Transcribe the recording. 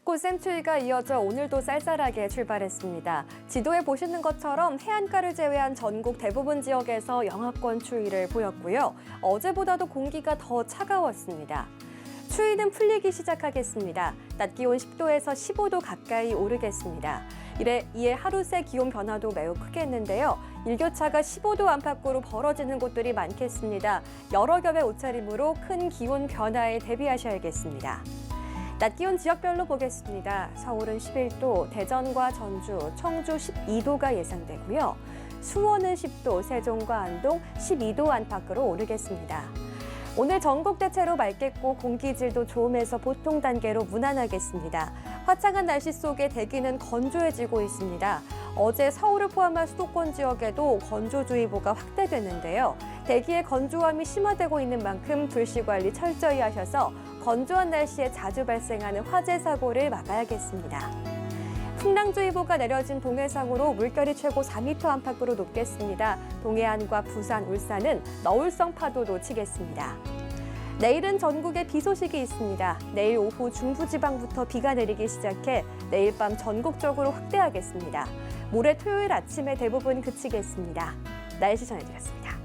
춥고 추위가 이어져 오늘도 쌀쌀하게 출발했습니다. 지도에 보시는 것처럼 해안가를 제외한 전국 대부분 지역에서 영하권 추위를 보였고요. 어제보다도 공기가 더 차가웠습니다. 추위는 풀리기 시작하겠습니다. 낮 기온 10도에서 15도 가까이 오르겠습니다. 이에 하루 새 기온 변화도 매우 크겠는데요. 일교차가 15도 안팎으로 벌어지는 곳들이 많겠습니다. 여러 겹의 옷차림으로 큰 기온 변화에 대비하셔야겠습니다. 낮 기온 지역별로 보겠습니다. 서울은 11도, 대전과 전주, 청주 12도가 예상되고요. 수원은 10도, 세종과 안동 12도 안팎으로 오르겠습니다. 오늘 전국 대체로 맑겠고 공기질도 좋음에서 보통 단계로 무난하겠습니다. 화창한 날씨 속에 대기는 건조해지고 있습니다. 어제 서울을 포함한 수도권 지역에도 건조주의보가 확대됐는데요. 대기의 건조함이 심화되고 있는 만큼 불씨 관리 철저히 하셔서 건조한 날씨에 자주 발생하는 화재 사고를 막아야겠습니다. 풍랑주의보가 내려진 동해상으로 물결이 최고 4m 안팎으로 높겠습니다. 동해안과 부산, 울산은 너울성 파도도 치겠습니다. 내일은 전국에 비 소식이 있습니다. 내일 오후 중부지방부터 비가 내리기 시작해 내일 밤 전국적으로 확대하겠습니다. 모레 토요일 아침에 대부분 그치겠습니다. 날씨 전해드렸습니다.